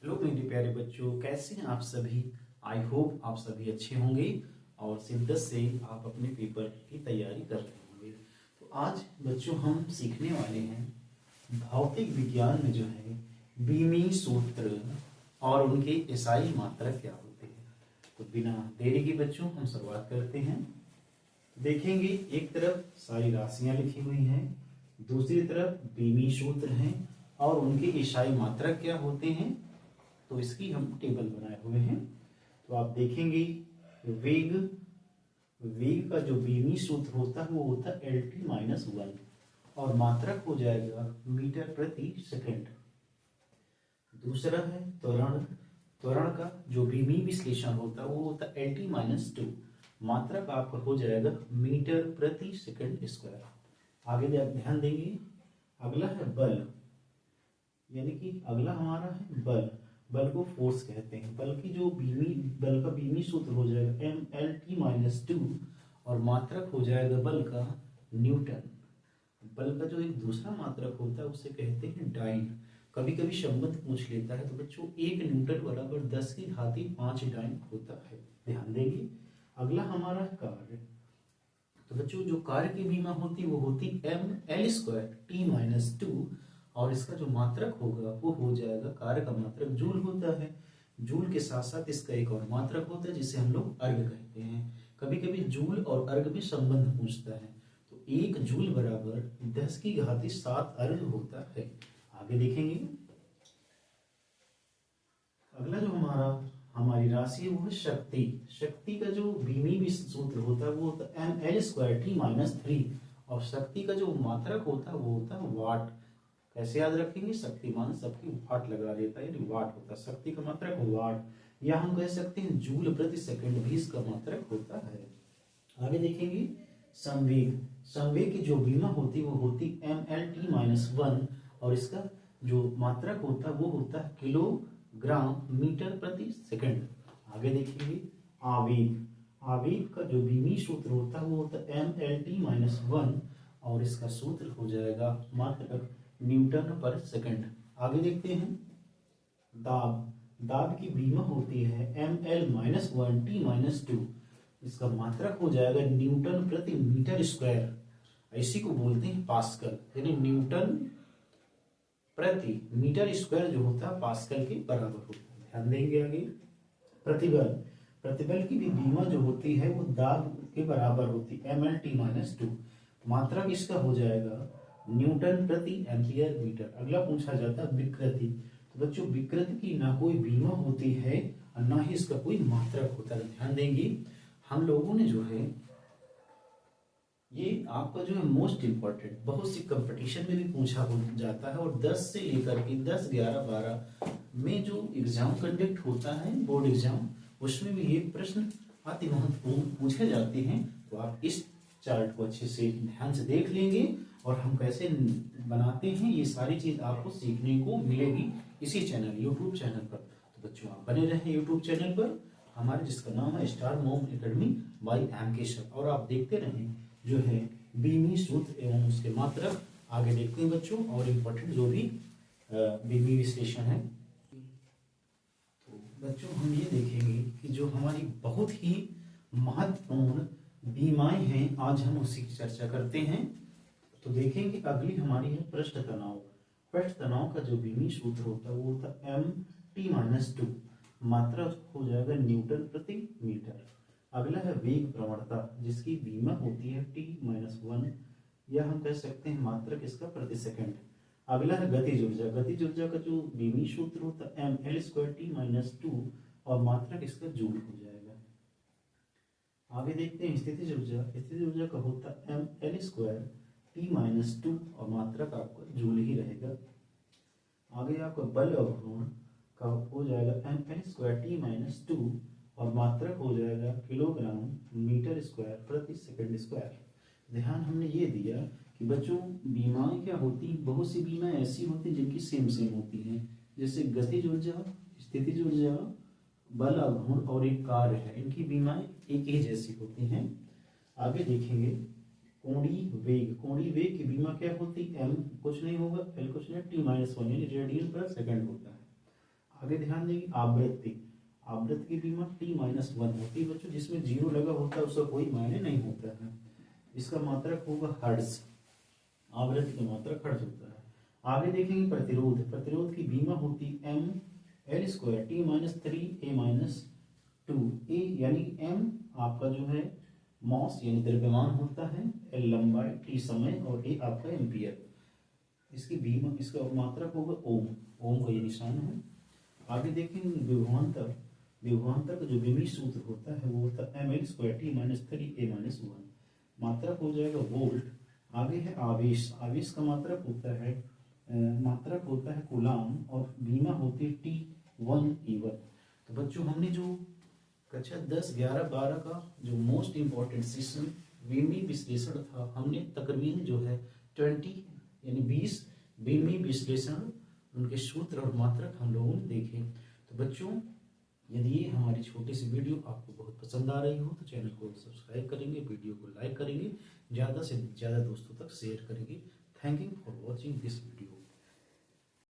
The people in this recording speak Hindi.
हेलो मेरे प्यारे बच्चों, कैसे हैं आप सभी। आई होप आप सभी अच्छे होंगे और शिद्दत से आप अपने पेपर की तैयारी कर रहे होंगे। तो आज बच्चों हम सीखने वाले हैं भौतिक विज्ञान में जो है बीमी सूत्र और उनके एसआई मात्रक क्या होते हैं। तो बिना देरी के बच्चों हम शुरुआत करते हैं। देखेंगे एक तरफ सारी राशियां लिखी हुई हैं, दूसरी तरफ बीमी सूत्र हैं और उनके एसआई मात्रक क्या होते हैं। तो इसकी हम टेबल बनाए हुए हैं। तो आप देखेंगे वेग वेग का जो बीमी सूत्र होता है वो होता है LT-1 और मात्रक हो जाएगा मीटर प्रति सेकंड। दूसरा है त्वरण। त्वरण का जो बीमी विश्लेषण होता है वो होता है LT-2, मात्रक आपका हो जाएगा मीटर प्रति सेकंड स्क्वायर। आगे ध्यान देंगे, अगला है बल, यानी कि अगला हमारा है बल। बल को फोर्स कहते हैं। बल का बीमी सूत्र हो जाएगा MLT-2 और मात्रक हो जाएगा बल का न्यूटन। बल का जो एक दूसरा मात्रक होता है उसे कहते हैं डाइन। कभी कभी संबंध पूछ लेता है तो बच्चों 1 न्यूटन बराबर 10 की घाती 5 डाइन होता है, ध्यान देंगे। अगला हमारा है कार्य। तो बच्चों जो कार्य की बीमा होती है वो होती ML²T-2 और इसका जो मात्रक होगा वो हो जाएगा, कार्य का मात्रक जूल होता है। जूल के साथ साथ इसका एक और मात्रक होता है जिसे हम लोग अर्ग कहते हैं। कभी कभी जूल और अर्ग में संबंध पूछता है तो 1 जूल बराबर 10 की घाती 7 अर्ग होता है। आगे देखेंगे, अगला जो हमारी राशि है वो है शक्ति। शक्ति का जो बीमी सूत्र होता है वो होता है ML²T-3 और शक्ति का जो मात्रक होता है वो होता है वाट। कैसे याद रखेंगे, शक्तिमान सबकी वाट लगा देता है, यानी वाट होता है शक्ति का मात्रक वाट, या हम कह सकते हैं जूल प्रति सेकंड भी इसका मात्रक होता है। आगे देखेंगे संवेग। संवेग की जो बीमा होती है वो होती MLT-1 और इसका जो मात्रक होता है वो होता है किलोग्राम मीटर प्रति सेकंड। आगे देखेंगे आवेग। आवेग का जो बीमी सूत्र होता है वो होता है MLT-1 और इसका सूत्र हो जाएगा मात्रक न्यूटन पर सेकंड। आगे देखते हैं दाब। दाब की बीमा होती है ML-1T-2, इसका मात्रक हो जाएगा न्यूटन प्रति मीटर स्क्वायर। इसी को बोलते हैं पास्कल, यानी न्यूटन प्रति मीटर स्क्वायर जो होता है पास्कल के बराबर होता है, ध्यान देंगे। आगे प्रतिबल। प्रतिबल की भी बीमा जो होती है वो दाब के बराबर होती है ML-2, मात्रक इसका हो जाएगा न्यूटन प्रति एम्पियर मीटर। अगला पूछा जाता है विकृति। तो बच्चों विकृति की ना कोई बीमा होती है और ना ही इसका कोई मात्रक होता है, ध्यान देंगे। हम लोगों ने जो है ये आपका जो है मोस्ट इंपॉर्टेंट, बहुत सी कंपटीशन में भी पूछा हो जाता है और 10 से लेकर के 10, 11, 12 में जो एग्जाम कंडक्ट होता है बोर्ड एग्जाम, उसमें भी ये प्रश्न अति महत्वपूर्ण पूछे जाते हैं। तो आप इस चार्ट को अच्छे से ध्यान से देख लेंगे और हम कैसे बनाते हैं ये सारी चीज आपको सीखने को मिलेगी इसी चैनल यूट्यूब चैनल पर। तो बच्चों आप बने रहें यूट्यूब चैनल पर हमारे, जिसका नाम है star mom academy by M.K. Sir, और आप देखते रहें जो है बीमी सूत्र एवं उसके मात्रक। आगे देखते हैं बच्चों और इम्पोर्टेंट जो भी बीमी विश्लेषण है। तो बच्चों हम ये देखेंगे कि जो हमारी बहुत ही महत्वपूर्ण बीमाएं हैं आज हम उसी की चर्चा करते हैं। तो देखेंगे अगली हमारी है पृष्ठ तनाव। पृष्ठ तनाव का जो बीमी सूत्र होता है वो होता है MT-2, मात्रा हो जाएगा न्यूटन प्रति मीटर। अगला है वेग प्रवणता जिसकी बीमा होती है T-1 या हम कह सकते हैं मात्रक इसका प्रति सेकंड। अगला है गतिज ऊर्जा। गतिज ऊर्जा का जो बीमी सूत्र होता है ML²T-2 और मात्रक इसका जूल हो जाएगा। आगे देखते हैं स्थितिज ऊर्जा। स्थितिज ऊर्जा का होता है ML²T-2 और मात्रक आपका जूल ही रहेगा। आगे आपका बल अवरोहण का हो जाएगा ML²T-2 और मात्रक हो जाएगा किलोग्राम मीटर स्क्वायर प्रति सेकंड स्क्वायर। ध्यान हमने ये दिया कि बच्चों बीमाएं क्या होती हैं, बहुत सी बीमाएं ऐसी होती हैं जिनकी सेम सेम होती हैं, जैसे गतिज ऊर्जा, स्थितिज ऊर्जा, बल अवरोहण और एक कार्य है, इनकी बीमाएं एक ही जैसी होती हैं। आगे देखेंगे कोणीय वेग। कोणीय वेग की बीमा क्या होती है, M कुछ नहीं होगा, L कुछ नहीं, T-1 यानी रेडियन पर सेकंड होता है। आगे ध्यान देंगे आवृत्ति, आवृत्ति की बीमा T-1 होती है बच्चों, जिसमें जीरो लगा होता है उसका कोई मायने नहीं होता है। इसका मात्रक होगा हर्ट्ज, आवृत्ति का मात्रक हर्ट्ज होता है। आगे देखेंगे प्रतिरोध, प्रतिरोध की बीमा होती ml² T-3 A-2 A यानी m आपका जो है मॉस यानी द्रव्यमान होता है, L लंबाई, T समय और A आपका एम्पियर। इसकी बीमा, इसका मात्रक होगा ओम, ओम का ये निशान है। आगे देखेंगे विभवांतर, विभवांतर का जो विमीय सूत्र होता है वो होता है ml² T-3 A-1, मात्रक हो जाएगा वोल्ट। आगे है आवेश, आवेश का मात्रक होता है कूलाम और बीमा होती है T1E1। तो बच्चों हमने जो कक्षा 10, 11, 12 का जो मोस्ट इम्पोर्टेंट सेशन विमीय विश्लेषण था, हमने तकरीबन जो है 20 विमीय विश्लेषण, उनके सूत्र और मात्रक हम लोगों ने देखे। तो बच्चों यदि ये हमारी छोटी सी वीडियो आपको बहुत पसंद आ रही हो तो चैनल को सब्सक्राइब करेंगे, वीडियो को लाइक करेंगे, ज़्यादा से ज़्यादा दोस्तों तक शेयर करेंगे। Thank you for watching this video.